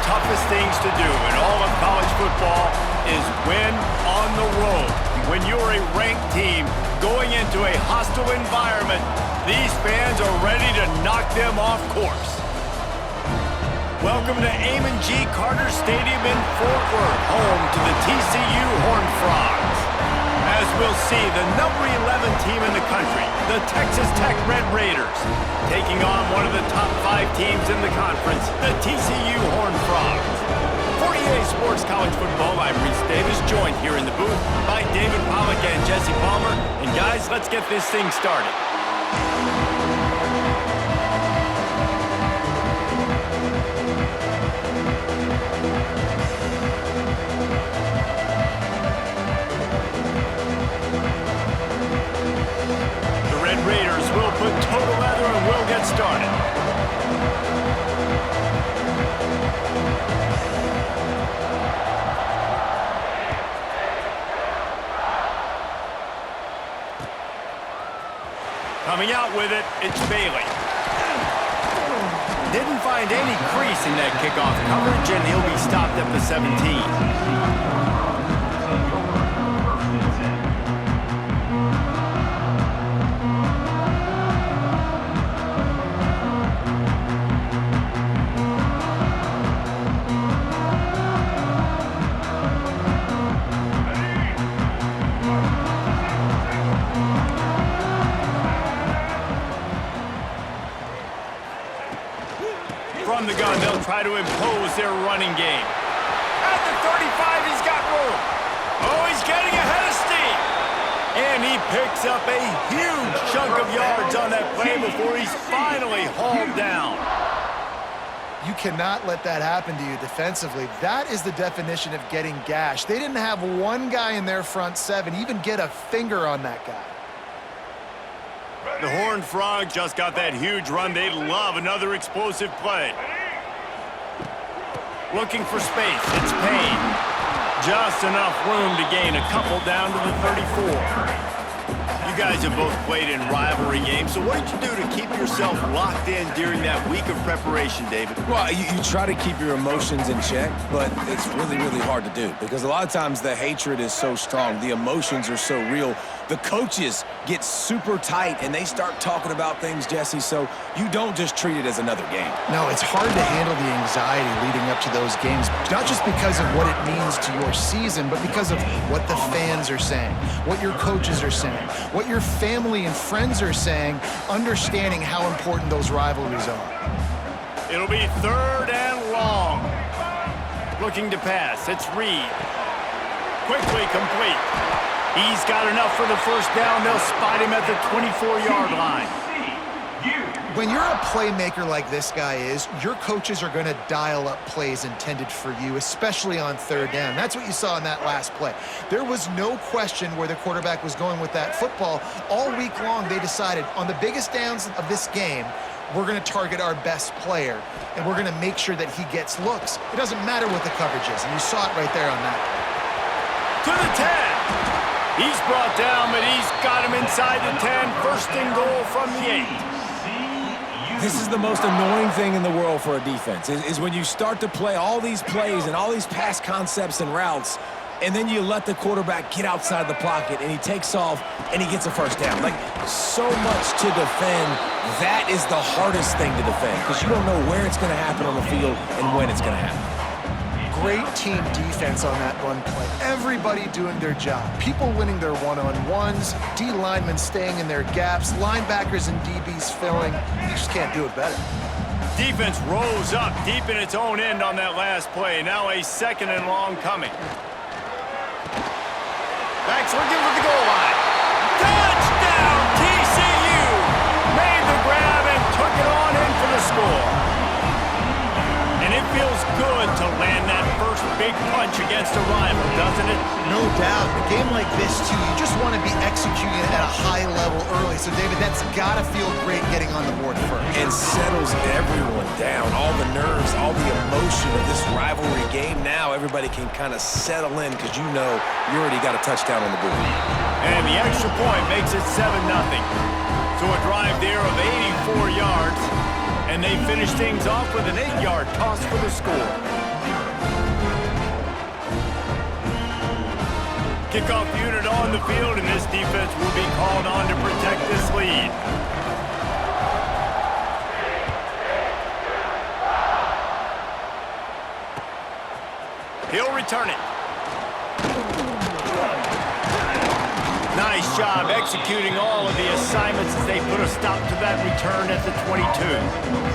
toughest things to do in all of college football is win on the road. When you're a ranked team going into a hostile environment, these fans are ready to knock them off course. Welcome to Amon G. Carter Stadium in Fort Worth, home to the TCU Hornfrogs. As we'll see, the number 11 team in the country, the Texas Tech Red Raiders, taking on one of the top 5 teams in the conference, the TCU Hornfrogs. For EA Sports College Football, I'm Reese Davis, joined here in the booth by David Pollack and Jesse Palmer. And guys, let's get this thing started. Raiders will put total leather and we'll get started. Coming out with it, it's Bailey. Didn't find any crease in that kickoff coverage, and he'll be stopped at the 17. From the gun, they'll try to impose their running game. At the 35, he's got room. Oh, he's getting ahead of steam. And he picks up a huge chunk of yards on that play before he's finally hauled down. You cannot let that happen to you defensively. That is the definition of getting gashed. They didn't have one guy in their front 7 even get a finger on that guy. The Horned Frogs just got that huge run. They'd love another explosive play. Looking for space. It's Payne. Just enough room to gain a couple down to the 34. You guys have both played in rivalry games, so what did you do to keep yourself locked in during that week of preparation, David? Well, you try to keep your emotions in check, but it's really, really hard to do because a lot of times the hatred is so strong, the emotions are so real. The coaches get super tight and they start talking about things, Jesse, so you don't just treat it as another game. No, it's hard to handle the anxiety leading up to those games, not just because of what it means to your season, but because of what the fans are saying, what your coaches are saying, what your family and friends are saying, understanding how important those rivalries are. It'll be 3rd and long. Looking to pass. It's Reed. Quickly complete. He's got enough for the first down. They'll spot him at the 24-yard line. When you're a playmaker like this guy is, your coaches are going to dial up plays intended for you, especially on 3rd down. That's what you saw in that last play. There was no question where the quarterback was going with that football. All week long, they decided on the biggest downs of this game, we're going to target our best player, and we're going to make sure that he gets looks. It doesn't matter what the coverage is, and you saw it right there on that. To the 10. He's brought down, but he's got him inside the 10. 1st and goal from the 8. This is the most annoying thing in the world for a defense, is when you start to play all these plays and all these pass concepts and routes, and then you let the quarterback get outside the pocket, and he takes off, and he gets a 1st down. Like, so much to defend. That is the hardest thing to defend, because you don't know where it's going to happen on the field and when it's going to happen. Great team defense on that run play. Everybody doing their job. People winning their one-on-ones, D linemen staying in their gaps, linebackers and DBs filling. You just can't do it better. Defense rose up deep in its own end on that last play. Now a 2nd and long coming. Backs looking for the goal line. Touchdown, TCU! Made the grab and took it on in for the score. And it feels good to land that first big punch against a rival, doesn't it? No doubt. A game like this, too, you just want to be executing it at a high level early. So, David, that's got to feel great getting on the board first. And settles everyone down. All the nerves, all the emotion of this rivalry game. Now everybody can kind of settle in because you know you already got a touchdown on the board. And the extra point makes it 7-0. So a drive there of 84 yards. And they finish things off with an 8-yard toss for the score. Kickoff unit on the field, and this defense will be called on to protect this lead. He'll return it. Nice job executing all of the assignments as they put a stop to that return at the 22.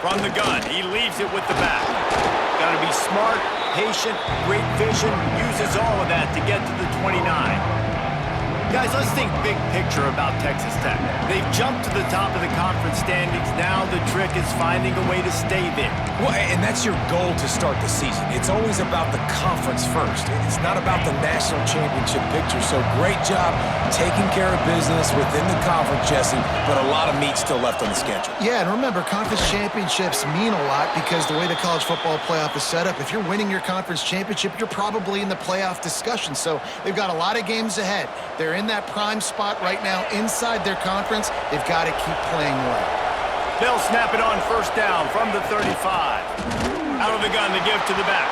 From the gun, he leaves it with the back. Got to be smart, patient, great vision, uses all of that to get to the 29. Guys, let's think big picture about Texas Tech. They've jumped to the top of the conference standings. Now the trick is finding a way to stay there. Well, and that's your goal to start the season. It's always about the conference first. It's not about the national championship picture. So great job taking care of business within the conference, Jesse, but a lot of meat still left on the schedule. Yeah, and remember, conference championships mean a lot because the way the college football playoff is set up, if you're winning your conference championship, you're probably in the playoff discussion. So they've got a lot of games ahead. They're in that prime spot right now inside their conference. They've got to keep playing well. They'll snap it on first down from the 35. Out of the gun, the give to the back.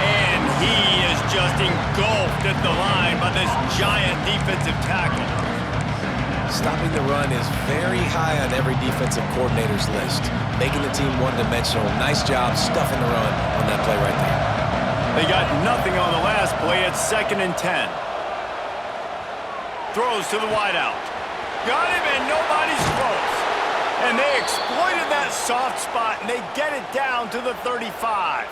And he is just engulfed at the line by this giant defensive tackle. Stopping the run is very high on every defensive coordinator's list. Making the team one-dimensional. Nice job stuffing the run on that play right there. They got nothing on the last play. It's 2nd and 10. Throws to the wideout. Got him, and nobody's close. And they exploited that soft spot, and they get it down to the 35.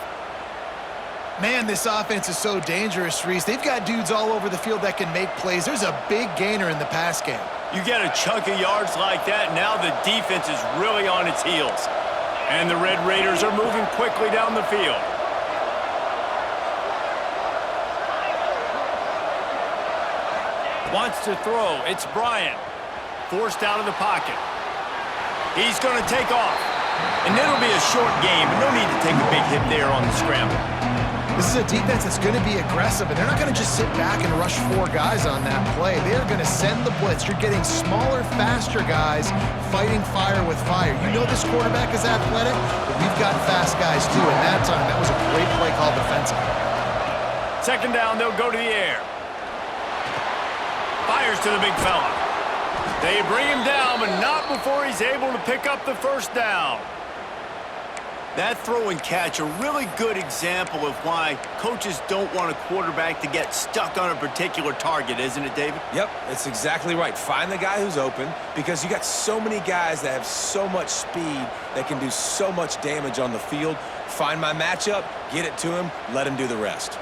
Man, this offense is so dangerous, Reese. They've got dudes all over the field that can make plays. There's a big gainer in the pass game. You get a chunk of yards like that, now the defense is really on its heels. And the Red Raiders are moving quickly down the field. Wants to throw. It's Bryant. Forced out of the pocket. He's going to take off. And it'll be a short game. No need to take a big hit there on the scramble. This is a defense that's going to be aggressive, and they're not going to just sit back and rush 4 guys on that play. They're going to send the blitz. You're getting smaller, faster guys fighting fire with fire. You know this quarterback is athletic, but we've got fast guys too. And that time, that was a great play call defensively. 2nd down, they'll go to the air. Fires to the big fella. They bring him down, but not before he's able to pick up the first down. That throw and catch, a really good example of why coaches don't want a quarterback to get stuck on a particular target, isn't it, David? Yep, that's exactly right. Find the guy who's open because you got so many guys that have so much speed that can do so much damage on the field. Find my matchup, get it to him, let him do the rest.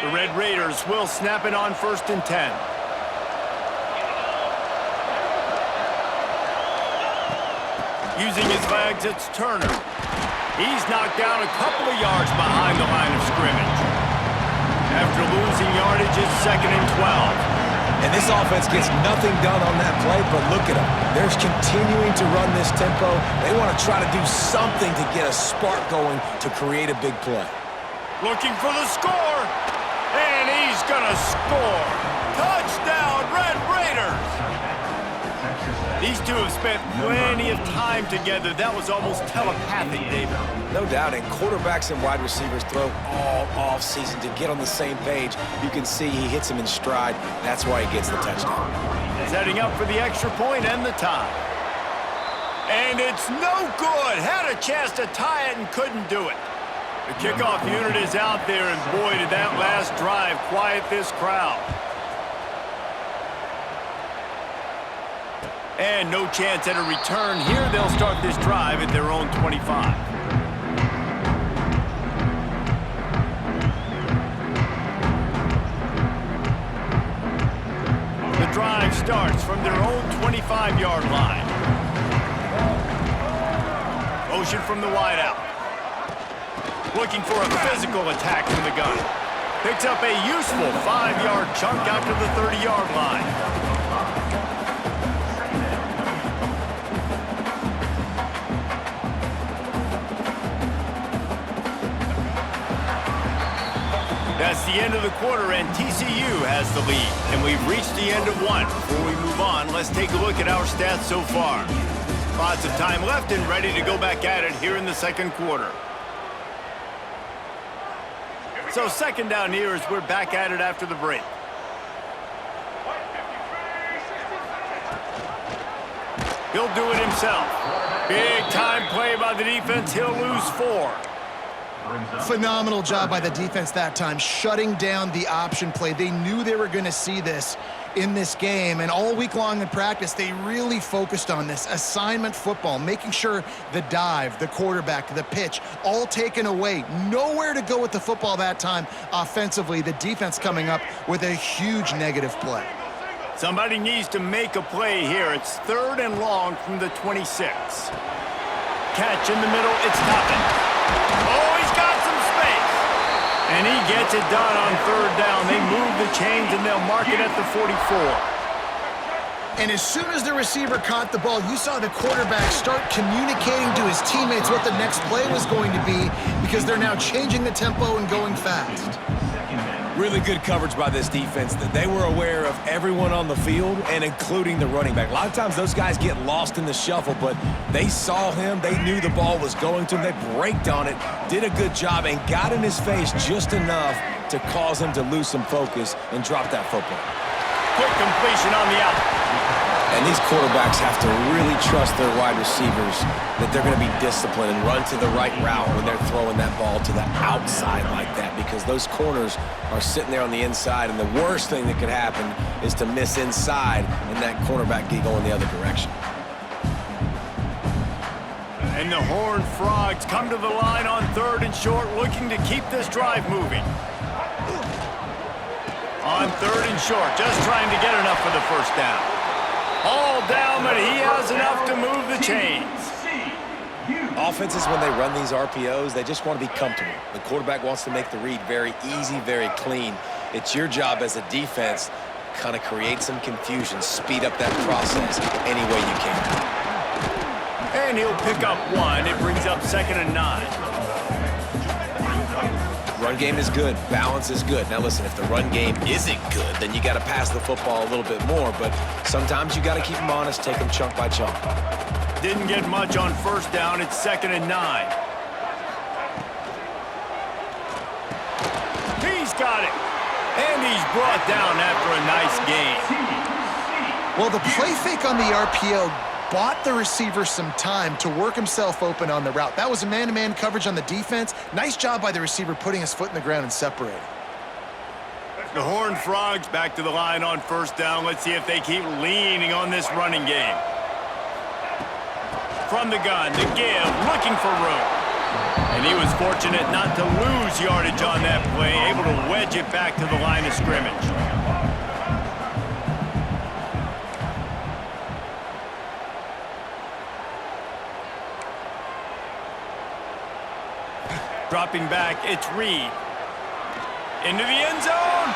The Red Raiders will snap it on 1st and 10. Using his legs, it's Turner. He's knocked down a couple of yards behind the line of scrimmage. After losing yardage, it's 2nd and 12. And this offense gets nothing done on that play, but look at them. They're continuing to run this tempo. They want to try to do something to get a spark going to create a big play. Looking for the score. And he's going to score. Touchdown, Red Raiders. These two have spent plenty of time together. That was almost telepathic, David. No doubt, and quarterbacks and wide receivers throw all off-season to get on the same page. You can see he hits him in stride. That's why he gets the touchdown. Setting up for the extra point and the tie. And it's no good. Had a chance to tie it and couldn't do it. The kickoff unit is out there, and boy, did that last drive quiet this crowd. And no chance at a return here. They'll start this drive at their own 25. The drive starts from their own 25-yard line. Motion from the wideout. Looking for a physical attack from the gun. Picks up a useful 5-yard chunk out to the 30-yard line. That's the end of the quarter, and TCU has the lead. And we've reached the end of one. Before we move on, let's take a look at our stats so far. Lots of time left and ready to go back at it here in the second quarter. So second down here as we're back at it after the break. He'll do it himself. Big time play by the defense. He'll lose 4. Phenomenal job by the defense that time, shutting down the option play. They knew they were going to see this in this game, and all week long in practice, they really focused on this assignment football, making sure the dive, the quarterback, the pitch, all taken away. Nowhere to go with the football that time offensively. The defense coming up with a huge negative play. Somebody needs to make a play here. It's 3rd and long from the 26. Catch in the middle. It's Toppin. Oh, he's got some space. And he gets it done on 3rd down. They move the chains, and they'll mark it at the 44. And as soon as the receiver caught the ball, you saw the quarterback start communicating to his teammates what the next play was going to be, because they're now changing the tempo and going fast. Really good coverage by this defense. That they were aware of everyone on the field, and including the running back. A lot of times those guys get lost in the shuffle, but they saw him. They knew the ball was going to him. They braked on it, did a good job, and got in his face just enough to cause him to lose some focus and drop that football. Quick completion on the out. And these quarterbacks have to really trust their wide receivers that they're going to be disciplined and run to the right route when they're throwing that ball to the outside like that, because those corners are sitting there on the inside, and the worst thing that could happen is to miss inside and that cornerback get going the other direction. And the Horned Frogs come to the line on 3rd and short, looking to keep this drive moving. On 3rd and short, just trying to get enough for the first down. All down, but he has enough to move the chains. Offenses, when they run these RPOs, they just want to be comfortable. The quarterback wants to make the read very easy, very clean. It's your job as a defense, kind of create some confusion, speed up that process any way you can. And he'll pick up 1. It brings up 2nd and 9. Run game is good. Balance is good. Now listen, if the run game isn't good, then you got to pass the football a little bit more. But sometimes you got to keep them honest, take them chunk by chunk. Didn't get much on 1st down. It's 2nd and 9. He's got it. And he's brought down after a nice gain. Well, the play fake on the RPO bought the receiver some time to work himself open on the route. That was a man-to-man coverage on the defense. Nice job by the receiver putting his foot in the ground and separating. The Horned Frogs back to the line on 1st down. Let's see if they keep leaning on this running game. From the gun, the give, looking for room. And he was fortunate not to lose yardage on that play, able to wedge it back to the line of scrimmage. Dropping back, it's Reed. Into the end zone.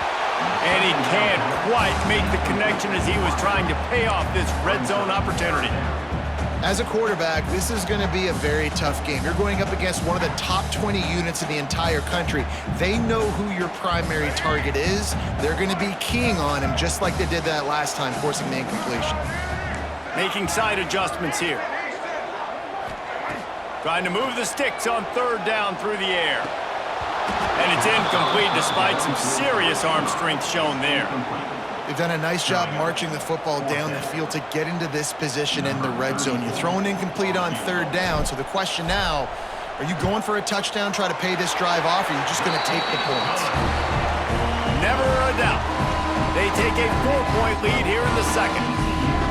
And he can't quite make the connection as he was trying to pay off this red zone opportunity. As a quarterback, this is going to be a very tough game. You're going up against one of the top 20 units in the entire country. They know who your primary target is. They're going to be keying on him just like they did that last time, forcing the incompletion. Making side adjustments here. Trying to move the sticks on 3rd down through the air. And it's incomplete despite some serious arm strength shown there. They've done a nice job marching the football down the field to get into this position in the red zone. You're throwing incomplete on 3rd down, so the question now, are you going for a touchdown, try to pay this drive off, or are you just going to take the points? Never a doubt. They take a 4-point lead here in the second.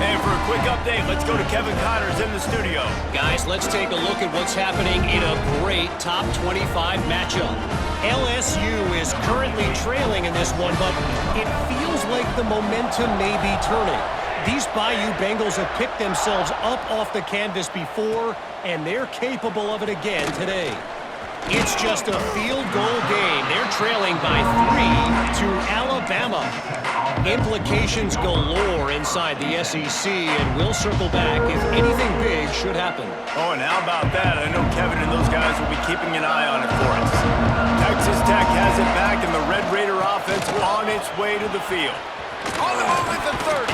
And for a quick update, let's go to Kevin Connors in the studio. Guys, let's take a look at what's happening in a great top 25 matchup. LSU is currently trailing in this one, but it feels like the momentum may be turning. These Bayou Bengals have picked themselves up off the canvas before, and they're capable of it again today. It's just a field goal game. They're trailing by 3 to Alabama. Implications galore inside the SEC, and we'll circle back if anything big should happen. Oh, and how about that? I know Kevin and those guys will be keeping an eye on it for us. Texas Tech has it back, and the Red Raiders its way to the field. On the move at the 30.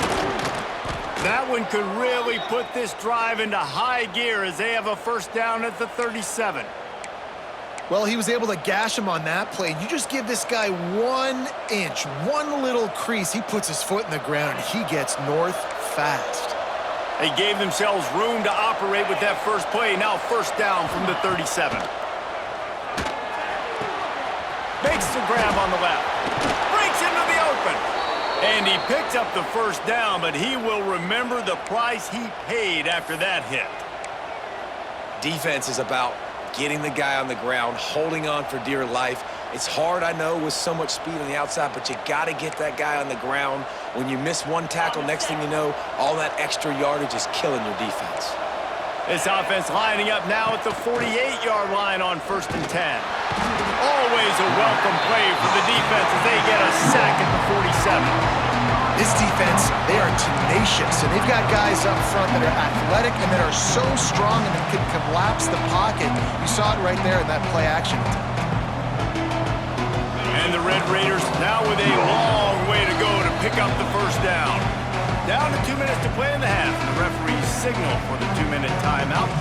That one could really put this drive into high gear as they have a first down at the 37. Well, he was able to gash him on that play. You just give this guy 1 inch, one little crease. He puts his foot in the ground, and he gets north fast. They gave themselves room to operate with that first play. Now first down from the 37. Makes the grab on the left. Breaks into the open. And he picks up the first down, but he will remember the price he paid after that hit. Defense is about getting the guy on the ground, holding on for dear life. It's hard, I know, with so much speed on the outside, but you got to get that guy on the ground. When you miss one tackle, next thing you know, all that extra yardage is killing your defense. This offense lining up now at the 48-yard line on 1st and 10. Always a welcome play for the defense as they get a sack at the 47. This defense, they are tenacious, and they've got guys up front that are athletic and that are so strong and that can collapse the pocket. You saw it right there in that play action. And the Red Raiders now with a long way to go to pick up the first down. Down to 2 minutes to play in the half. The referee's signal for the 2-minute timeout.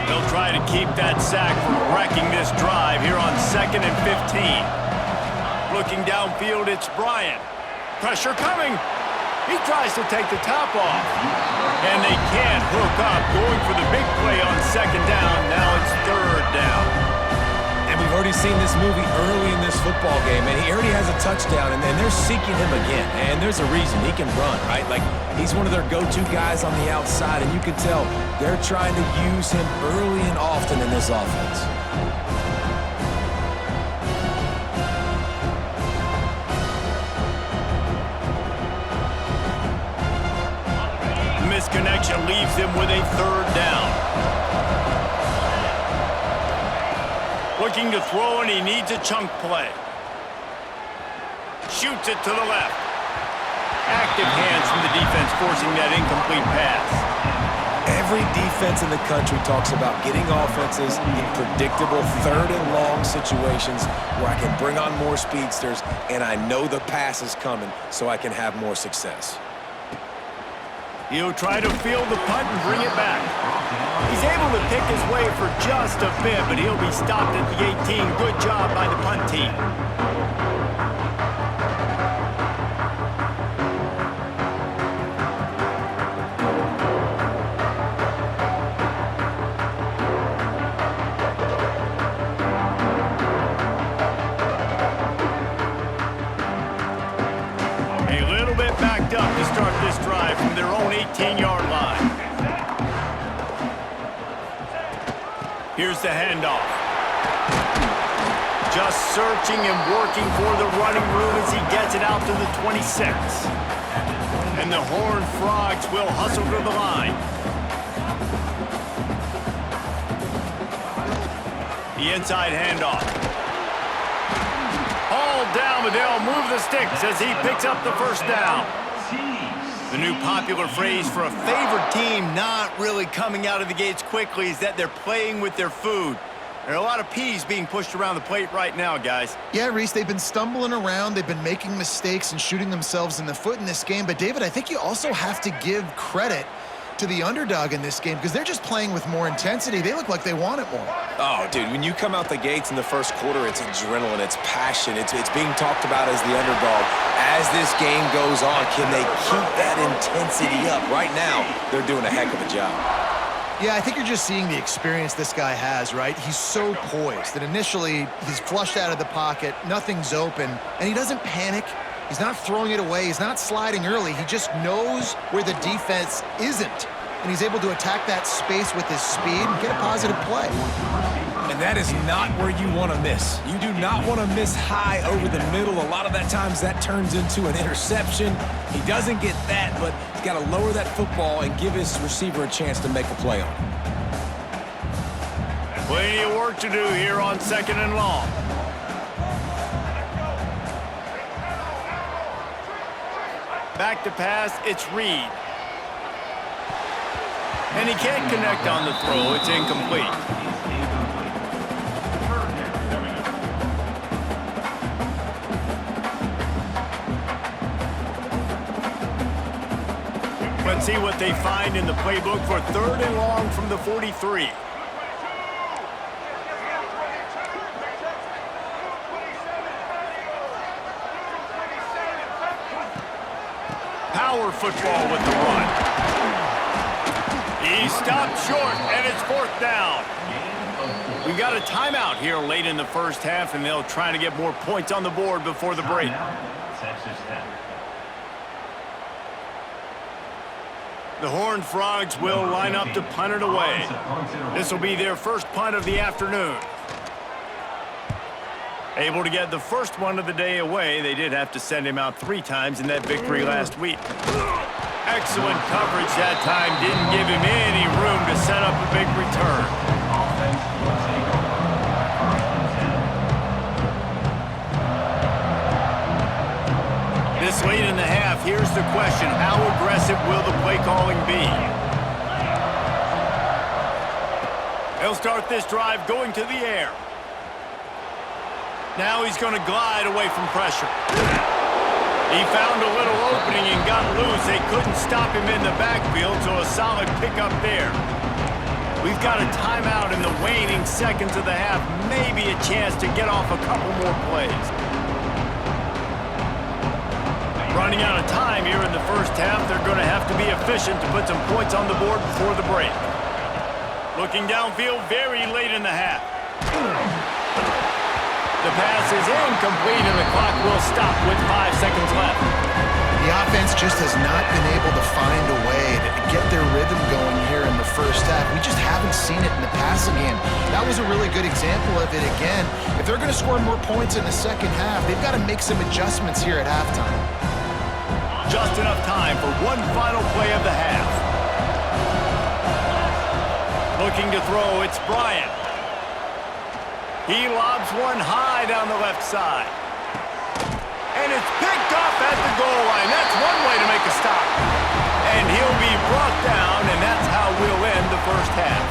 They'll try to keep that sack from wrecking this drive here on 2nd and 15. Looking downfield, it's Bryant. Pressure coming. He tries to take the top off. And they can't hook up. Going for the big play on 2nd down. Now it's 3rd down. And we've already seen this movie early in this football game, and he already has a touchdown, and they're seeking him again. And there's a reason. He can run, right? Like, he's one of their go-to guys on the outside, and you can tell they're trying to use him early and often in this offense. Misconnection leaves him with a 3rd down. Looking to throw, and he needs a chunk play. Shoots it to the left. Active hands from the defense forcing that incomplete pass. Every defense in the country talks about getting offenses in predictable 3rd and long situations where I can bring on more speedsters and I know the pass is coming so I can have more success. He'll try to field the punt and bring it back. He's able to pick his way for just a bit, but he'll be stopped at the 18. Good job by the punt team. A little bit backed up to start this drive from their own 18-yard line. Here's the handoff. Just searching and working for the running room as he gets it out to the 26. And the Horned Frogs will hustle to the line. The inside handoff. All down, but they'll move the sticks as he picks up the first down. The new popular phrase for a favored team not really coming out of the gates quickly is that they're playing with their food. There are a lot of peas being pushed around the plate right now, guys. Yeah, Reese, they've been stumbling around. They've been making mistakes and shooting themselves in the foot in this game. But, David, I think you also have to give credit to the underdog in this game because they're just playing with more intensity. They look like they want it more. Oh, dude, when you come out the gates in the first quarter, it's adrenaline, it's passion, it's being talked about as the underdog. As this game goes on, can they keep that intensity up? Right now, they're doing a heck of a job. Yeah, I think you're just seeing the experience this guy has, right? He's so poised that initially he's flushed out of the pocket, nothing's open, and he doesn't panic. He's not throwing it away. He's not sliding early. He just knows where the defense isn't, and he's able to attack that space with his speed and get a positive play. And that is not where you want to miss. You do not want to miss high over the middle. A lot of that times that turns into an interception. He doesn't get that, but he's got to lower that football and give his receiver a chance to make a play on it. Plenty of work to do here on 2nd and long. Back to pass, it's Reed. And he can't connect on the throw, it's incomplete. Let's see what they find in the playbook for 3rd and long from the 43. Power football with the run. He stopped short, and it's 4th down. We got a timeout here late in the first half, and they'll try to get more points on the board before the break. The Horned Frogs will line up to punt it away. This will be their first punt of the afternoon. Able to get the first one of the day away. They did have to send him out 3 times in that victory last week. Excellent coverage that time. Didn't give him any room to set up a big return. This late in the half, here's the question. How aggressive will the play calling be? They'll start this drive going to the air. Now he's going to glide away from pressure. He found a little opening and got loose. They couldn't stop him in the backfield, so a solid pickup there. We've got a timeout in the waning seconds of the half. Maybe a chance to get off a couple more plays. Running out of time here in the first half. They're going to have to be efficient to put some points on the board before the break. Looking downfield very late in the half. The pass is incomplete, and the clock will stop with 5 seconds left. The offense just has not been able to find a way to get their rhythm going here in the first half. We just haven't seen it in the passing game. That was a really good example of it again. If they're going to score more points in the second half, they've got to make some adjustments here at halftime. Just enough time for one final play of the half. Looking to throw, it's Bryant. He lobs one high down the left side. And it's picked off at the goal line. That's one way to make a stop. And he'll be brought down, and that's how we'll end the first half.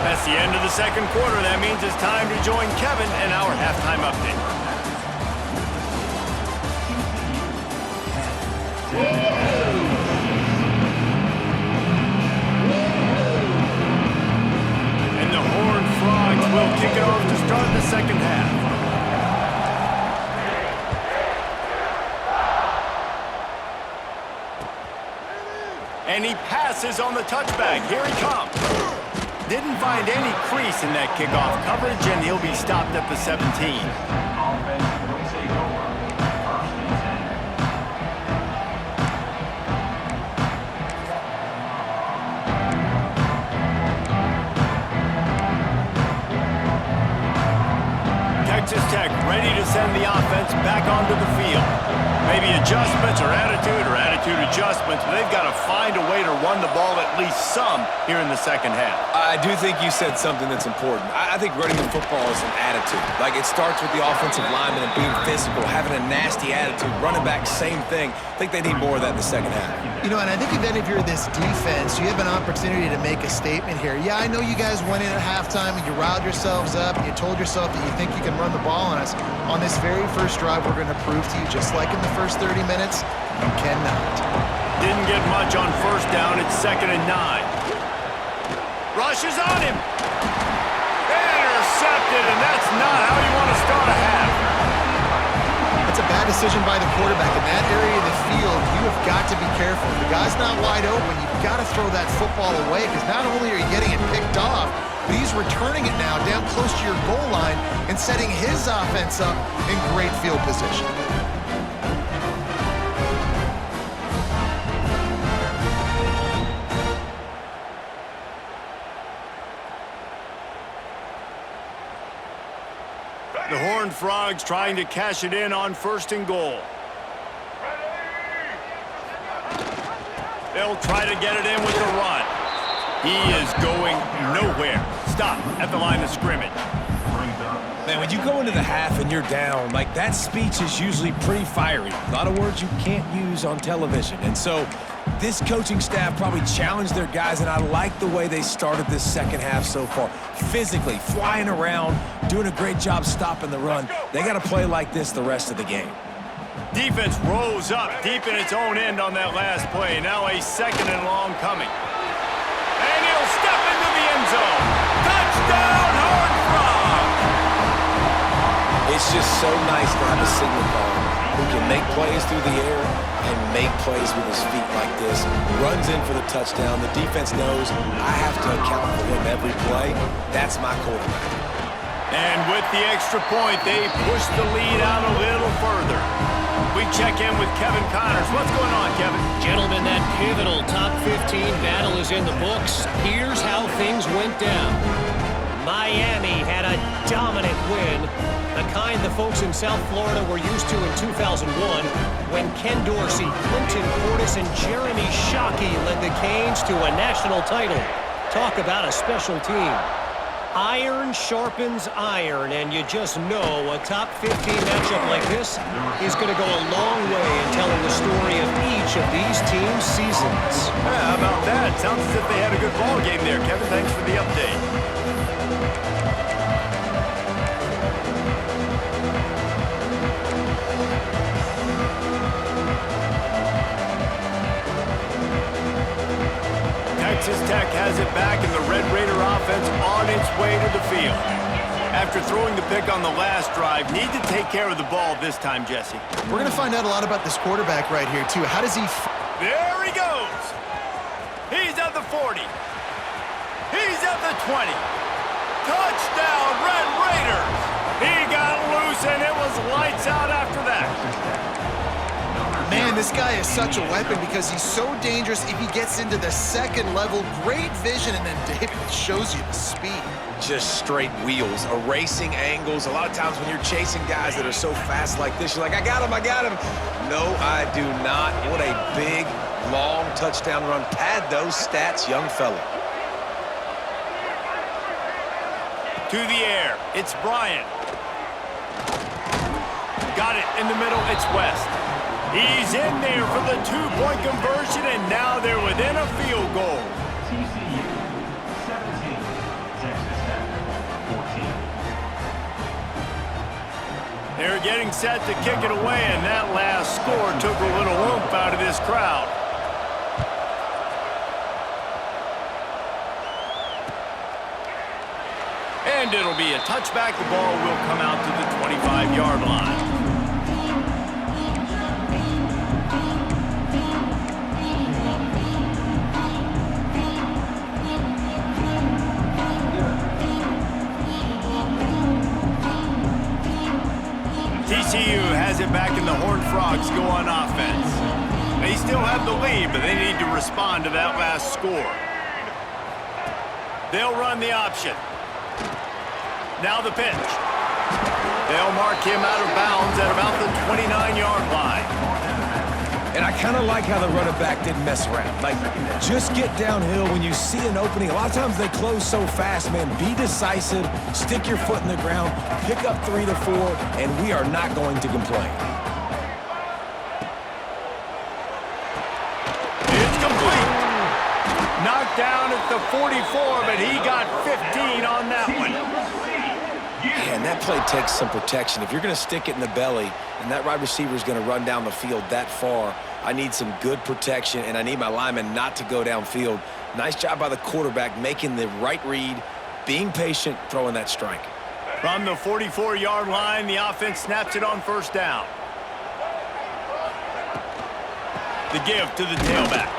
That's the end of the second quarter. That means it's time to join Kevin in our halftime update. Will kick it off to start the second half. And he passes on the touchback. Here he comes. Didn't find any crease in that kickoff coverage, and he'll be stopped at the 17. Texas Tech ready to send the offense back onto the field. Maybe adjustments or attitude adjustments, but they've got to find a way to run the ball at least some here in the second half. I do think you said something that's important. I think running the football is an attitude. Like, it starts with the offensive lineman and being physical, having a nasty attitude. Running back, same thing. I think they need more of that in the second half. You know, and I think even if you're this defense, you have an opportunity to make a statement here. Yeah, I know you guys went in at halftime and you riled yourselves up and you told yourself that you think you can run the ball on us. On this very first drive, we're going to prove to you, just like in the first 30 minutes, you cannot. Didn't get much on first down. It's 2nd and 9. Rushes on him. Intercepted, and that's not how you want to start a half. That's a bad decision by the quarterback. In that area of the field, you have got to be careful. If the guy's not wide open, you've got to throw that football away, because not only are you getting it picked off, but he's returning it now down close to your goal line and setting his offense up in great field position. The Horned Frogs trying to cash it in on 1st and goal. They'll try to get it in with the run. He is going nowhere. Stop at the line of scrimmage. Man, when you go into the half and you're down, like, that speech is usually pretty fiery. A lot of words you can't use on television. And so this coaching staff probably challenged their guys, and I like the way they started this second half so far. Physically, flying around, doing a great job stopping the run. They got to play like this the rest of the game. Defense rose up deep in its own end on that last play. Now a second and long coming. And he'll step into the end zone. Touchdown, Hornfrogs! It's just so nice to have a signal caller who can make plays through the air and make plays with his feet like this. Runs in for the touchdown. The defense knows I have to account for him every play. That's my quarterback. And with the extra point, they push the lead out a little further. We check in with Kevin Connors. What's going on, Kevin? Gentlemen, that pivotal top 15 battle is in the books. Here's how things went down. Miami had a dominant win, the kind the folks in South Florida were used to in 2001 when Ken Dorsey, Clinton Portis, and Jeremy Shockey led the Canes to a national title. Talk about a special team. Iron sharpens iron, and you just know a top 15 matchup like this is going to go a long way in telling the story of each of these teams' seasons. Yeah, how about that? Sounds as if they had a good ball game there, Kevin. Thanks for the update. Texas Tech has it back, and the Red Raider offense on its way to the field. After throwing the pick on the last drive, need to take care of the ball this time, Jesse. We're going to find out a lot about this quarterback right here, too. How does he... There he goes. He's at the 40. He's at the 20. Touchdown, Red Raiders. He got loose, and it was lights out after that. Man, this guy is such a weapon because he's so dangerous if he gets into the second level. Great vision, and then David shows you the speed. Just straight wheels, erasing angles. A lot of times when you're chasing guys that are so fast like this, you're like, I got him, I got him. No, I do not. What a big, long touchdown run. Pad those stats, young fella. To the air, it's Bryant. Got it in the middle, it's West. He's in there for the two-point conversion, and now they're within a field goal. TCU 17, Texas Tech 14. They're getting set to kick it away, and that last score took a little oomph out of this crowd. And it'll be a touchback. The ball will come out to the 25-yard line. TCU has it back, and the Hornfrogs go on offense. They still have the lead, but they need to respond to that last score. They'll run the option. Now the pitch. They'll mark him out of bounds at about the 29-yard line. And I kind of like how the running back didn't mess around. Like, just get downhill when you see an opening. A lot of times they close so fast, man. Be decisive, stick your foot in the ground, pick up 3 to 4, and we are not going to complain. It's complete. Knocked down at the 44, but he got 15 on that one. And that play takes some protection. If you're going to stick it in the belly and that wide receiver is going to run down the field that far, I need some good protection, and I need my lineman not to go downfield. Nice job by the quarterback making the right read, being patient, throwing that strike. From the 44-yard line, the offense snaps it on first down. The give to the tailback.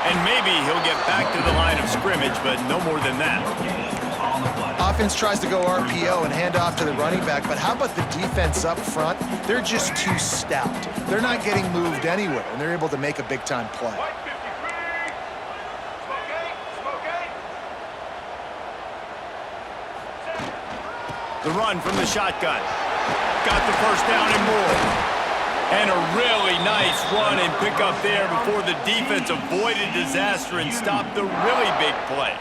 And maybe he'll get back to the line of scrimmage, but no more than that. Offense tries to go RPO and hand off to the running back, but how about the defense up front? They're just too stout. They're not getting moved anywhere, and they're able to make a big-time play. The run from the shotgun. Got the first down and more. And a really nice run and pick up there before the defense avoided disaster and stopped the really big play.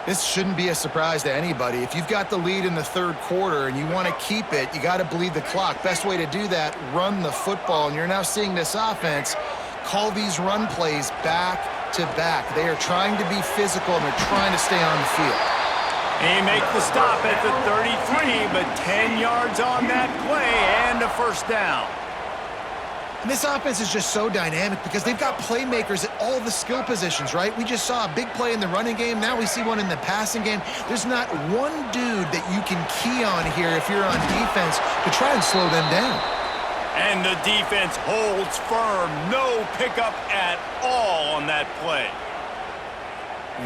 This shouldn't be a surprise to anybody. If you've got the lead in the third quarter and you want to keep it, you got to bleed the clock. Best way to do that, run the football. And you're now seeing this offense call these run plays back to back. They are trying to be physical, and they're trying to stay on the field. He makes the stop at the 33, but 10 yards on that play and a first down. And this offense is just so dynamic because they've got playmakers at all the skill positions, right? We just saw a big play in the running game. Now we see one in the passing game. There's not one dude that you can key on here if you're on defense to try and slow them down. And the defense holds firm. No pickup at all on that play.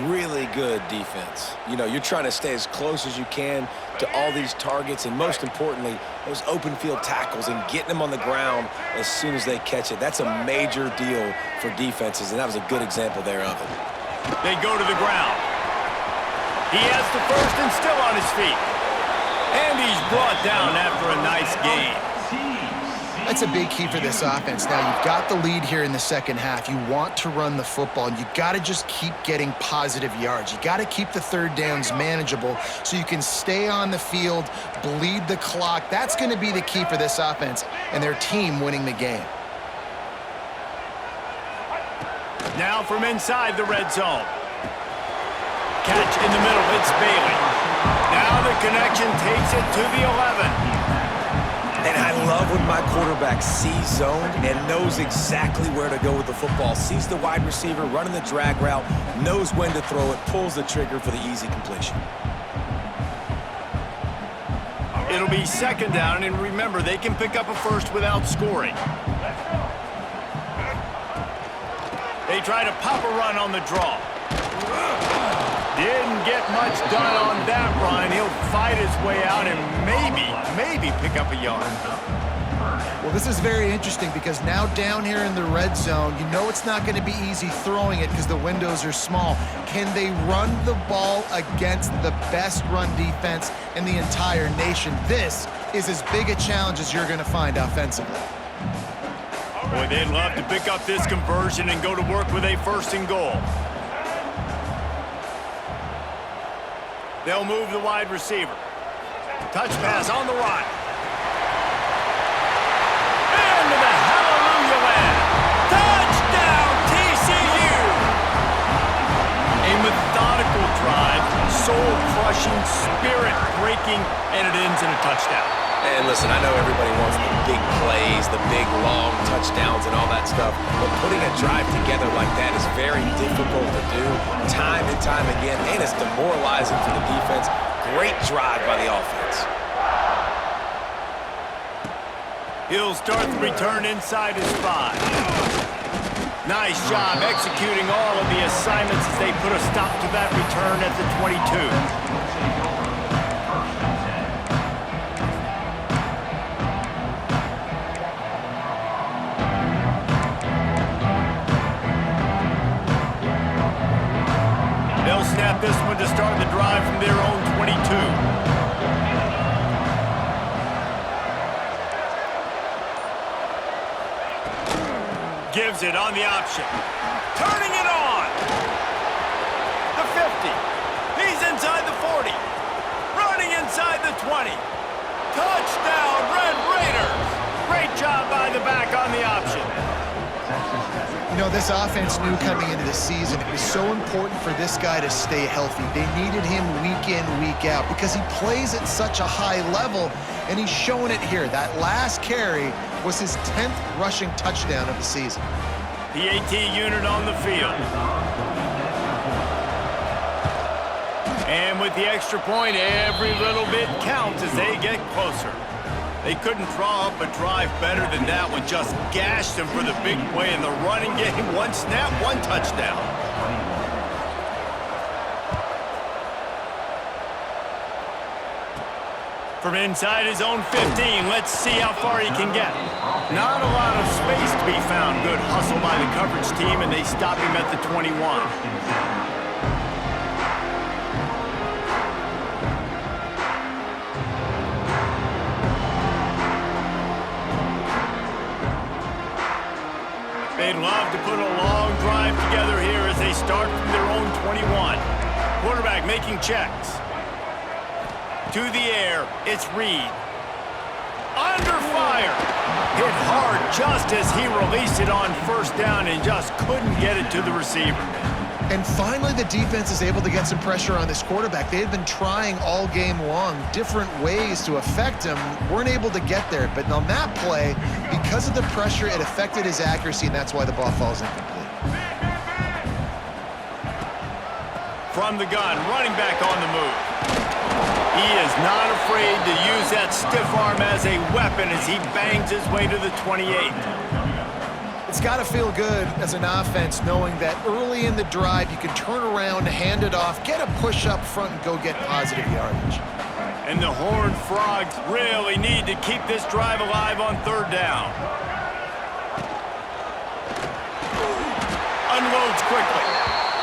Really good defense. You know, you're trying to stay as close as you can to all these targets, and most importantly, those open field tackles and getting them on the ground as soon as they catch it. That's a major deal for defenses, and that was a good example there of it. They go to the ground. He has the first and still on his feet. And he's brought down after a nice gain. That's a big key for this offense. Now, you've got the lead here in the second half. You want to run the football, and you got to just keep getting positive yards. You got to keep the third downs manageable so you can stay on the field, bleed the clock. That's going to be the key for this offense and their team winning the game. Now from inside the red zone. Catch in the middle. It's Bailey. Now the connection takes it to the 11. And I love when my quarterback sees zone and knows exactly where to go with the football. Sees the wide receiver running the drag route, knows when to throw it, pulls the trigger for the easy completion. It'll be second down, and remember, they can pick up a first without scoring. They try to pop a run on the draw. Didn't get much done on that run. He'll fight his way out and maybe pick up a yard. Well, this is very interesting because now down here in the red zone, you know it's not going to be easy throwing it because the windows are small. Can they run the ball against the best run defense in the entire nation? This is as big a challenge as you're going to find offensively. Boy, they'd love to pick up this conversion and go to work with a first and goal. They'll move the wide receiver. Touch pass on the right. And to the hallelujah land. Touchdown, TCU! A methodical drive, soul-crushing, spirit-breaking, and it ends in a touchdown. And listen, I know everybody wants the big plays, the big, long touchdowns and all that stuff, but putting a drive together like that is very difficult to do time and time again, and it's demoralizing for the defense. Great drive by the offense. He'll start the return inside his 5. Nice job executing all of the assignments as they put a stop to that return at the 22. They'll snap this one to start the drive from their own 22. Gives it on the option. Turning it on. The 50. He's inside the 40. Running inside the 20. Touchdown, Red Raiders. Great job by the back on the option. You know, this offense knew coming into the season it was so important for this guy to stay healthy. They needed him week in, week out because he plays at such a high level, and he's showing it here. That last carry was his 10th rushing touchdown of the season. The AT unit on the field. And with the extra point, every little bit counts as they get closer. They couldn't draw up a drive better than that one. Just gashed them for the big play in the running game. One snap, one touchdown. From inside his own 15, let's see how far he can get. Not a lot of space to be found. Good hustle by the coverage team, and they stop him at the 21. They'd love to put a long drive together here as they start from their own 21. Quarterback making checks. To the air, it's Reed. Under fire. Hit hard just as he released it on first down and just couldn't get it to the receiver. And finally, the defense is able to get some pressure on this quarterback. They had been trying all game long different ways to affect him, weren't able to get there. But on that play, because of the pressure, it affected his accuracy, and that's why the ball falls incomplete. From the gun, running back on the move. He is not afraid to use that stiff arm as a weapon as he bangs his way to the 28. It's got to feel good as an offense knowing that early in the drive you can turn around, hand it off, get a push up front, and go get positive yardage. And the Horned Frogs really need to keep this drive alive on third down. Unloads quickly,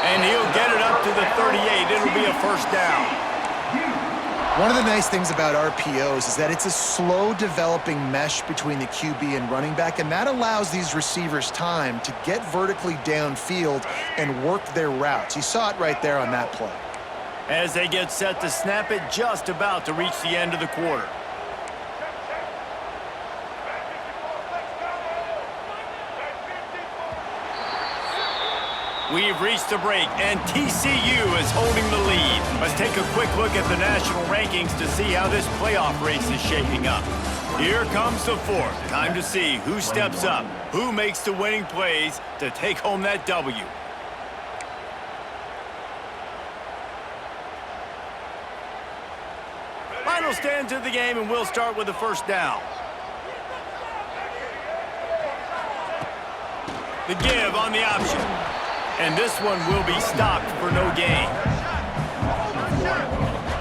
and he'll get it up to the 38. It'll be a first down. One of the nice things about RPOs is that it's a slow developing mesh between the QB and running back, and that allows these receivers time to get vertically downfield and work their routes. You saw it right there on that play. As they get set to snap it, just about to reach the end of the quarter. We've reached the break, and TCU is holding the lead. Let's take a quick look at the national rankings to see how this playoff race is shaping up. Here comes the fourth. Time to see who steps up, who makes the winning plays to take home that W. Final stands of the game, and we'll start with the first down. The give on the option. And this one will be stopped for no gain.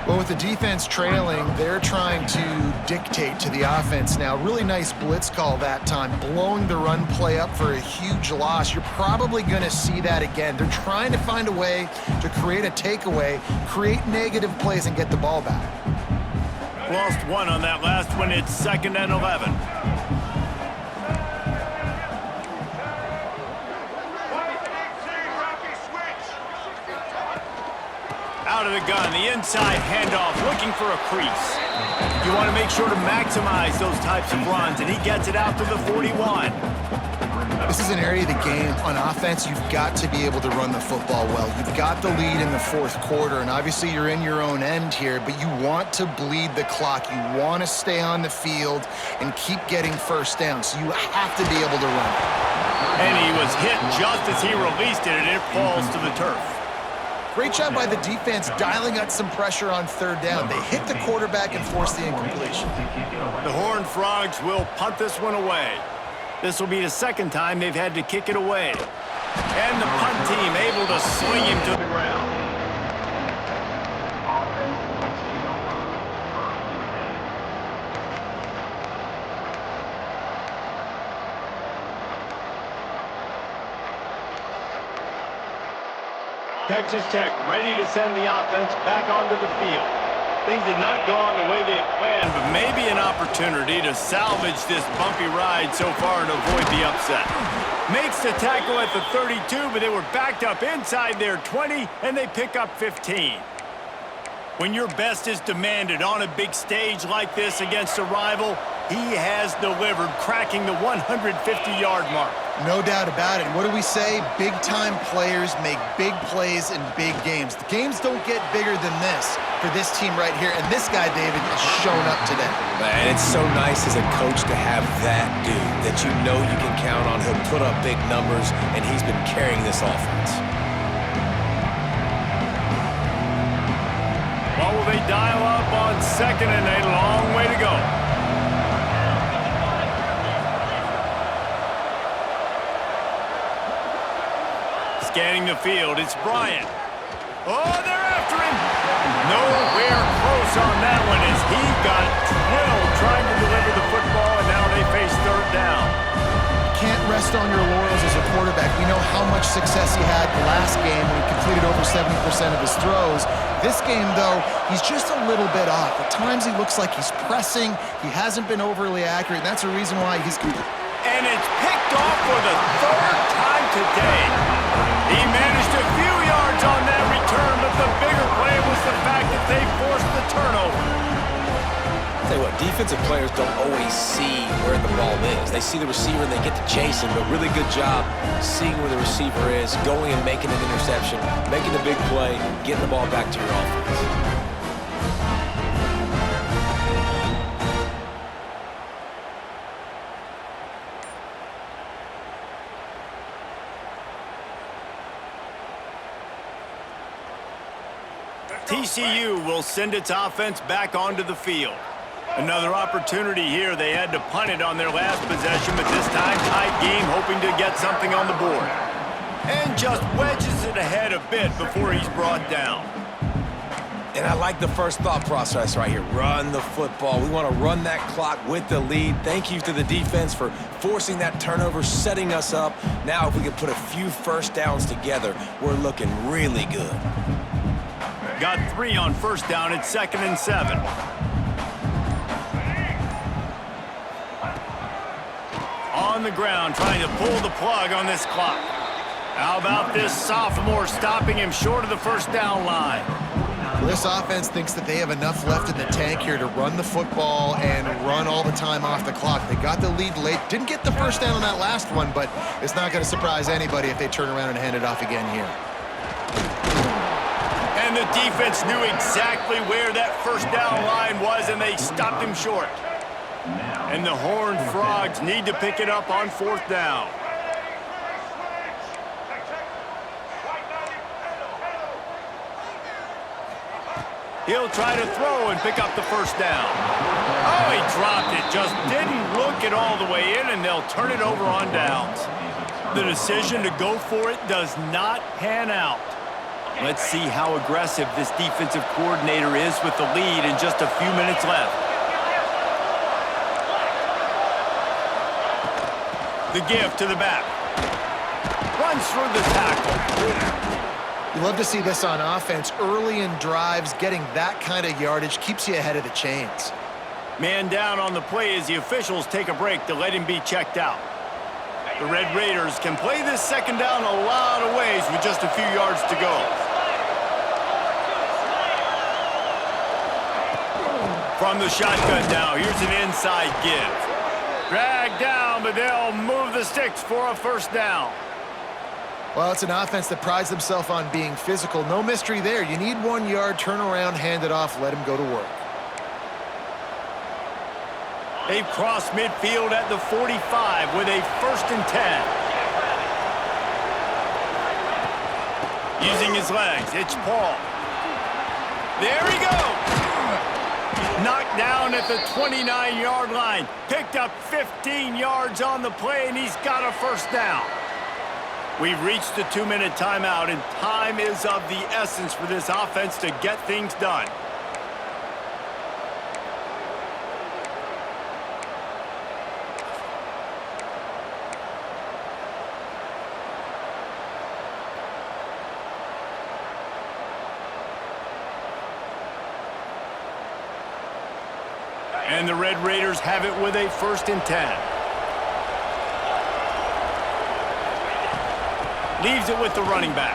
Well, with the defense trailing, they're trying to dictate to the offense now. Really nice blitz call that time, blowing the run play up for a huge loss. You're probably going to see that again. They're trying to find a way to create a takeaway, create negative plays, and get the ball back. Lost one on that last one. It's 2nd and 11. Out of the gun, the inside handoff, looking for a crease. You want to make sure to maximize those types of runs, and he gets it out to the 41. This is an area of the game. On offense, you've got to be able to run the football well. You've got the lead in the fourth quarter, and obviously you're in your own end here, but you want to bleed the clock. You want to stay on the field and keep getting first down, so you have to be able to run it. And he was hit just as he released it, and it falls to the turf. Great job by the defense dialing up some pressure on third down. They hit the quarterback and forced the incompletion. The Horned Frogs will punt this one away. This will be the second time they've had to kick it away. And the punt team able to swing him to the ground. Texas Tech ready to send the offense back onto the field. Things did not go on the way they had planned, but maybe an opportunity to salvage this bumpy ride so far and avoid the upset. Makes the tackle at the 32, but they were backed up inside their 20, and they pick up 15. When your best is demanded on a big stage like this against a rival, he has delivered, cracking the 150-yard mark. No doubt about it. What do we say? Big-time players make big plays in big games. The games don't get bigger than this for this team right here, and this guy, David, has shown up today. Man, it's so nice as a coach to have that dude that you know you can count on. He'll put up big numbers, and he's been carrying this offense. Well, will they dial up on 2nd and a long way to go? Scanning the field, it's Bryant. Oh, they're after him. Nowhere close on that one as he got drilled trying to deliver the football, and now they face third down. Can't rest on your laurels as a quarterback. We know how much success he had the last game when he completed over 70% of his throws. This game, though, he's just a little bit off. At times he looks like he's pressing. He hasn't been overly accurate, and that's the reason why he's... And it's picked off for the third time today. He managed a few yards on that return, but the bigger play was the fact that they forced the turnover. Tell you what, defensive players don't always see where the ball is. They see the receiver and they get to chase him, but really good job seeing where the receiver is, going and making an interception, making the big play, getting the ball back to your offense. TCU will send its offense back onto the field. Another opportunity here. They had to punt it on their last possession, but this time tight game, hoping to get something on the board. And just wedges it ahead a bit before he's brought down. And I like the first thought process right here. Run the football. We want to run that clock with the lead. Thank you to the defense for forcing that turnover, setting us up. Now if we can put a few first downs together, we're looking really good. Got 3 on first down at 2nd and 7. On the ground, trying to pull the plug on this clock. How about this sophomore stopping him short of the first down line? Well, this offense thinks that they have enough left in the tank here to run the football and run all the time off the clock. They got the lead late. Didn't get the first down on that last one, but it's not going to surprise anybody if they turn around and hand it off again here. And the defense knew exactly where that first down line was, and they stopped him short. And the Horned Frogs need to pick it up on 4th down. He'll try to throw and pick up the first down. Oh, he dropped it. Just didn't look it all the way in, and they'll turn it over on downs. The decision to go for it does not pan out. Let's see how aggressive this defensive coordinator is with the lead and just a few minutes left. The give to the back. Runs through the tackle. You love to see this on offense. Early in drives, getting that kind of yardage keeps you ahead of the chains. Man down on the play as the officials take a break to let him be checked out. The Red Raiders can play this second down a lot of ways with just a few yards to go. From the shotgun now, here's an inside give. Dragged down, but they'll move the sticks for a first down. Well, it's an offense that prides themselves on being physical. No mystery there. You need 1 yard, turn around, hand it off, let him go to work. They've crossed midfield at the 45 with a 1st and 10. Using his legs, it's Paul. There he goes. Knocked down at the 29-yard line. Picked up 15 yards on the play, and he's got a first down. We've reached the 2-minute timeout, and time is of the essence for this offense to get things done. And the Red Raiders have it with a 1st and 10. Leaves it with the running back.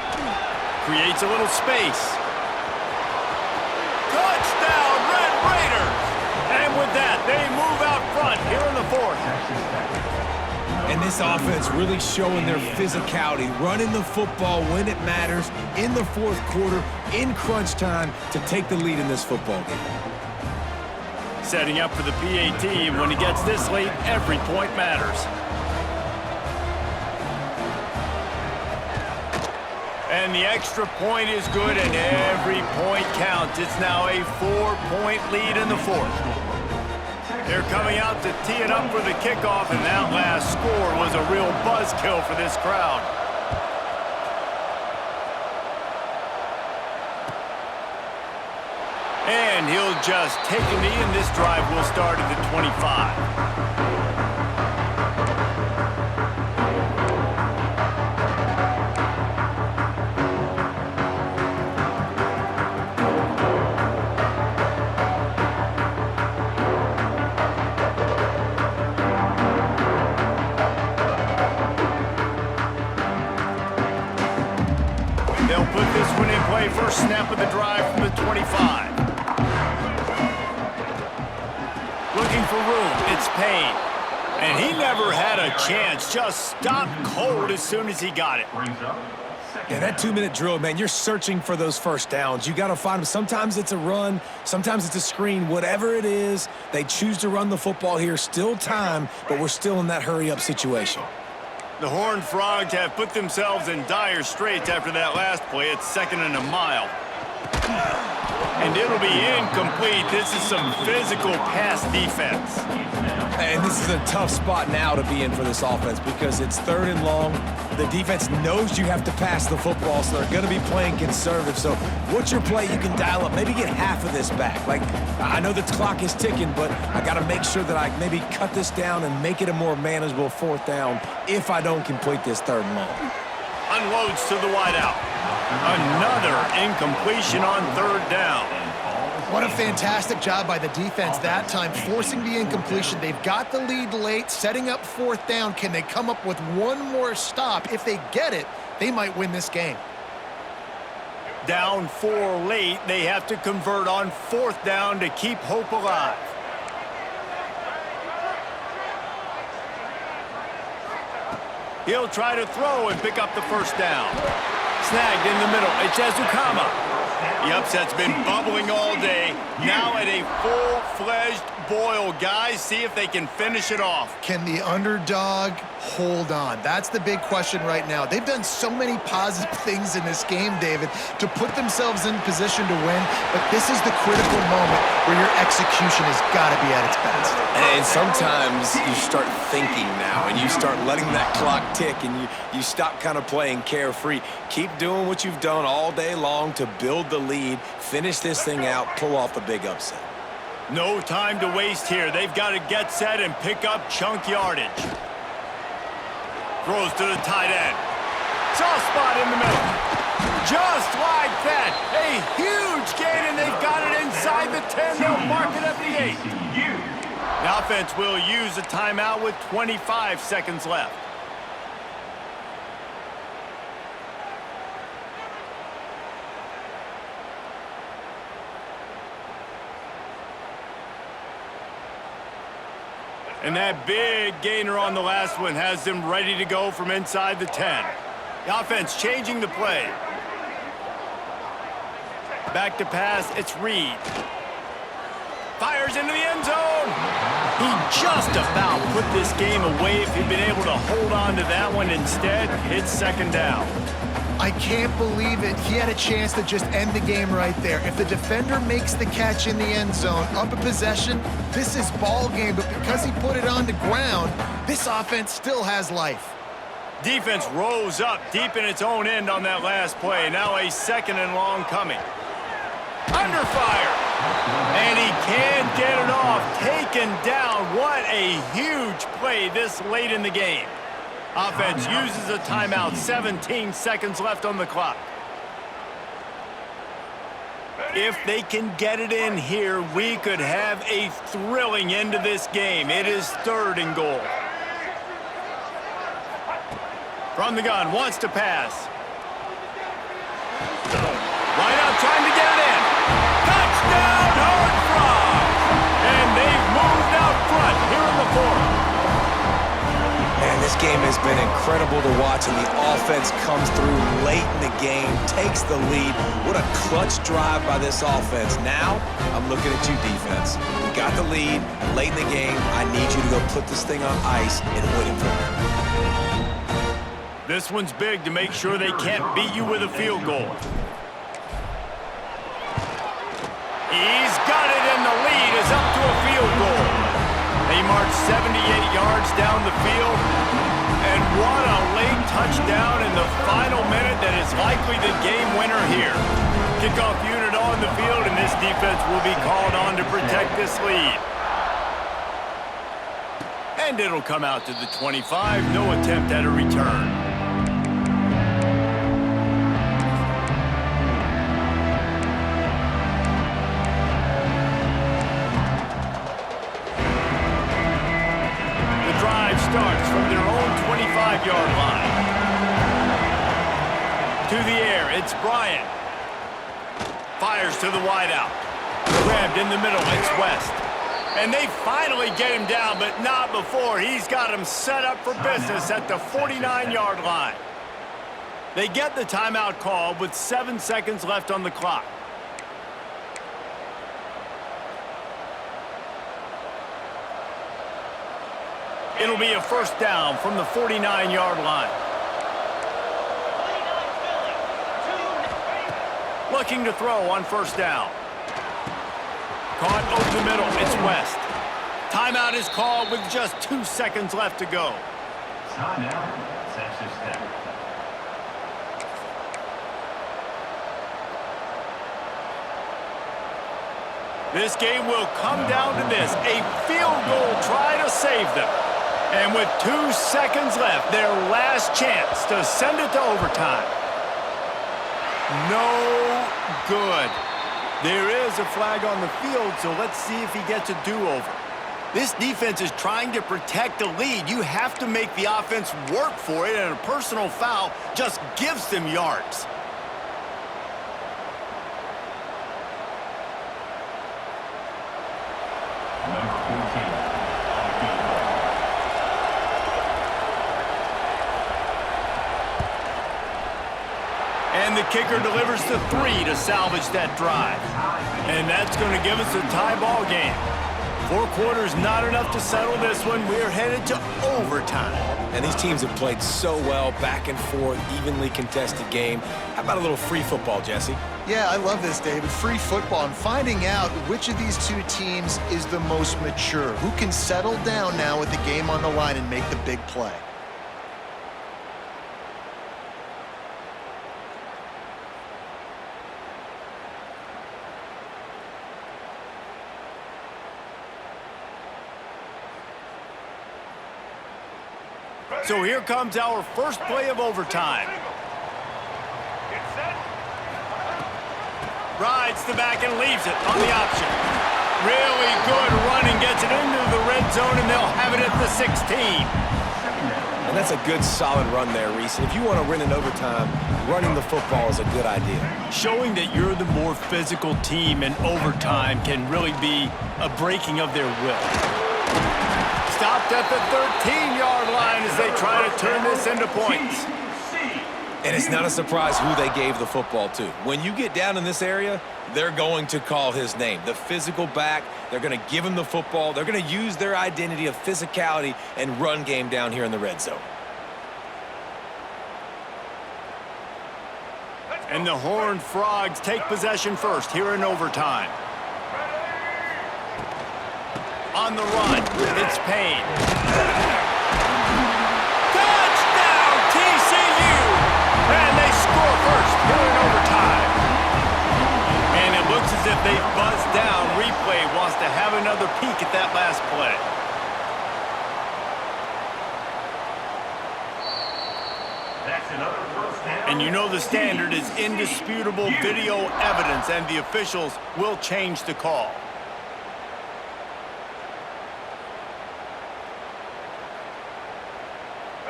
Creates a little space. Touchdown, Red Raiders! And with that, they move out front here in the 4th. And this offense really showing their physicality, running the football when it matters, in the 4th quarter, in crunch time, to take the lead in this football game. Setting up for the PAT, and when he gets this late, every point matters. And the extra point is good, and every point counts. It's now a 4-point lead in the 4th. They're coming out to tee it up for the kickoff, and that last score was a real buzzkill for this crowd. And he'll just take a knee, and this drive will start at the 25. They'll put this one in play. First snap of the drive from the 25. Looking for room. It's Payne. And he never had a chance. Just stopped cold as soon as he got it. Brings up second. Yeah, that 2-minute drill, man, you're searching for those first downs. You got to find them. Sometimes it's a run. Sometimes it's a screen. Whatever it is, they choose to run the football here. Still time, but we're still in that hurry-up situation. The Horned Frogs have put themselves in dire straits after that last play. It's 2nd and a mile. And it'll be incomplete. This is some physical pass defense. And this is a tough spot now to be in for this offense because it's 3rd and long. The defense knows you have to pass the football, so they're going to be playing conservative. So what's your play you can dial up? Maybe get half of this back. Like, I know the clock is ticking, but I got to make sure that I maybe cut this down and make it a more manageable 4th down if I don't complete this 3rd and long. Unloads to the wideout. Another incompletion on 3rd down. What a fantastic job by the defense that time, forcing the incompletion. They've got the lead late, setting up 4th down. Can they come up with one more stop? If they get it, they might win this game. Down 4 late, they have to convert on 4th down to keep hope alive. He'll try to throw and pick up the 1st down. Snagged in the middle. It's Ezukama. The upset's been bubbling all day. Now at a full-fledged boil. Guys, see if they can finish it off. Can the underdog hold on? That's the big question right now. They've done so many positive things in this game, David, to put themselves in position to win, but this is the critical moment where your execution has got to be at its best. And sometimes you start thinking now, and you start letting that clock tick, and you stop kind of playing carefree. Keep doing what you've done all day long to build the lead, finish this thing out, pull off the big upset. No time to waste here. They've got to get set and pick up chunk yardage. Throws to the tight end. Soft spot in the middle. Just like that. A huge gain, and they've got it inside the 10. They'll mark it at the 8. The offense will use a timeout with 25 seconds left. And that big gainer on the last one has them ready to go from inside the 10. The offense changing the play. Back to pass, it's Reed. Fires into the end zone. He just about put this game away if he'd been able to hold on to that one. Instead, it's 2nd down. I can't believe it. He had a chance to just end the game right there. If the defender makes the catch in the end zone, up a possession, this is ball game. But because he put it on the ground, this offense still has life. Defense rose up deep in its own end on that last play. Now a 2nd and long coming. Under fire. And he can't get it off. Taken down. What a huge play this late in the game. Offense uses a timeout. 17 seconds left on the clock. If they can get it in here, we could have a thrilling end to this game. It is 3rd and goal. From the gun, wants to pass. Right out, trying to get it in. Touchdown, Hornfrogs! And they've moved out front here in the 4th. Man, this game has been incredible to watch, and the offense comes through late in the game, takes the lead. What a clutch drive by this offense. Now, I'm looking at you, defense. We got the lead late in the game. I need you to go put this thing on ice and win it for me. This one's big to make sure they can't beat you with a field goal. He's got it, and the lead is up to a field goal. They march 78 yards down the field, and what a late touchdown in the final minute that is likely the game winner here. Kickoff unit on the field, and this defense will be called on to protect this lead. And it'll come out to the 25, no attempt at a return. Starts from their own 25-yard line. To the air, it's Bryant. Fires to the wideout. Grabbed in the middle, it's West. And they finally get him down, but not before. He's got him set up for business at the 49-yard line. They get the timeout called with 7 seconds left on the clock. It'll be a first down from the 49-yard line. Looking to throw on first down. Caught over the middle. It's West. Timeout is called with just 2 seconds left to go. Timeout, Texas Tech. This game will come down to this. A field goal try to save them. And with 2 seconds left, their last chance to send it to overtime. No good. There is a flag on the field, so let's see if he gets a do-over. This defense is trying to protect the lead. You have to make the offense work for it, and a personal foul just gives them yards. Number 14 on the field. And the kicker delivers the 3 to salvage that drive. And that's going to give us a tie ball game. 4 quarters not enough to settle this one. We're headed to overtime. And these teams have played so well, back and forth, evenly contested game. How about a little free football, Jesse? Yeah, I love this, David. Free football and finding out which of these two teams is the most mature. Who can settle down now with the game on the line and make the big play? So here comes our first play of overtime. Rides the back and leaves it on the option. Really good running, gets it into the red zone, and they'll have it at the 16. And that's a good, solid run there, Reese. And if you want to win in overtime, running the football is a good idea. Showing that you're the more physical team in overtime can really be a breaking of their will. Stopped at the 13-yard line as they try to turn this into points. And it's not a surprise who they gave the football to. When you get down in this area, they're going to call his name. The physical back, they're going to give him the football. They're going to use their identity of physicality and run game down here in the red zone. And the Horned Frogs take possession first here in overtime. On the run, it's Payne. Touchdown, TCU! And they score first here in overtime. And it looks as if they've buzzed down. Replay wants to have another peek at that last play. That's another first down. And you know the standard is indisputable video evidence, and the officials will change the call.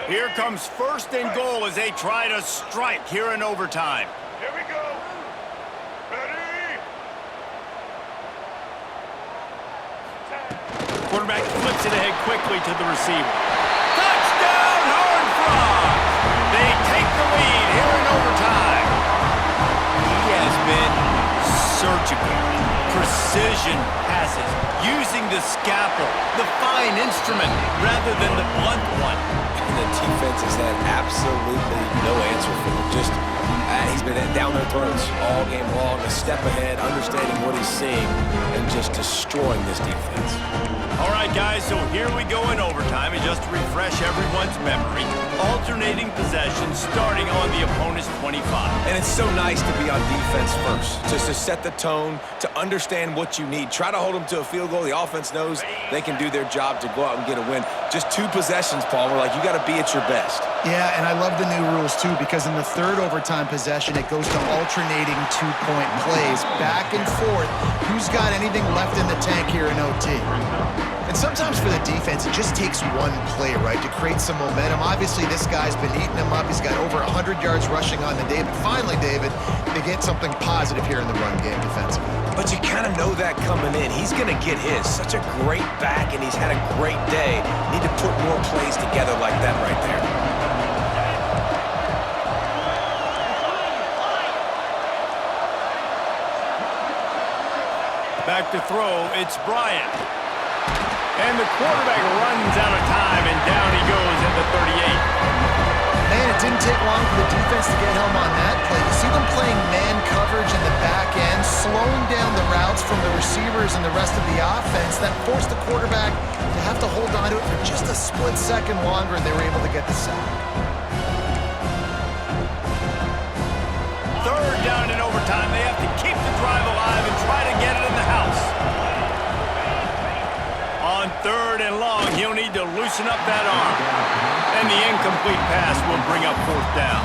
Here comes first and goal as they try to strike here in overtime. Here we go. Ready? Quarterback flips it ahead quickly to the receiver. Touchdown, Hornfrogs! They take the lead here in overtime. He has been surgical, precision passes, using the scalpel, the fine instrument, rather than the blunt one. The defense has had absolutely no answer for him. Just, he's been down their throats all game long, a step ahead, understanding what he's seeing, and just destroying this defense. All right, guys, so here we go in overtime, and just to refresh everyone's memory, alternating possession starting on the opponent's 25. And it's so nice to be on defense first, just to set the tone, to understand what you need. Try to hold them to a field goal. The offense knows they can do their job to go out and get a win. Just 2 possessions, Paul. We're like, you got to be at your best. Yeah, and I love the new rules, too, because in the third overtime possession, it goes to alternating two-point plays, back and forth. Who's got anything left in the tank here in OT? And sometimes for the defense, it just takes one play, right, to create some momentum. Obviously, this guy's been eating him up. He's got over 100 yards rushing on the day. But finally, David, they get something positive here in the run game defensively. But you kind of know that coming in. He's going to get his. Such a great back, and he's had a great day. Need to put more plays together like that right there. Back to throw, it's Bryant. And the quarterback runs out of time, and down he goes at the 38. Man, it didn't take long for the defense to get home on that play. You see them playing man coverage in the back end, slowing down the routes from the receivers and the rest of the offense. That forced the quarterback to have to hold on to it for just a split second longer, and they were able to get the sack. Third down in overtime. They have to keep the drive alive and try to get it in the house. On third and long, he'll need to loosen up that arm. And the incomplete pass will bring up fourth down.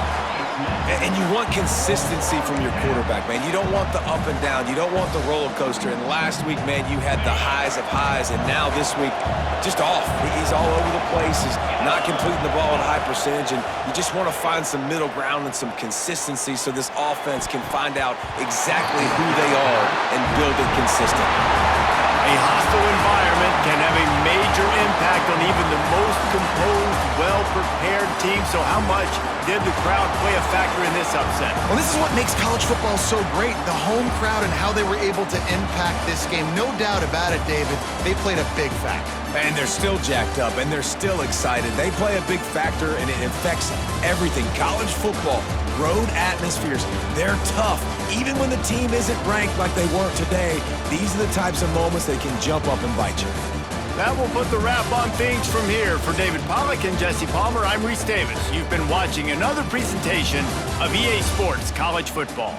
And you want consistency from your quarterback, man. You don't want the up and down. You don't want the roller coaster. And last week, man, you had the highs of highs. And now this week, just off. He's all over the place. He's not completing the ball at a high percentage. And you just want to find some middle ground and some consistency so this offense can find out exactly who they are and build it consistently. A hostile environment can have a major impact on even the most composed, well-prepared team. So how much did the crowd play a factor in this upset? Well, this is what makes college football so great, the home crowd and how they were able to impact this game. No doubt about it, David. They played a big factor. And they're still jacked up, and they're still excited. They play a big factor, and it affects everything. College football, road atmospheres, they're tough. Even when the team isn't ranked like they weren't today, these are the types of moments that can jump up and bite you. That will put the wrap on things from here. For David Pollack and Jesse Palmer, I'm Reese Davis. You've been watching another presentation of EA Sports College Football.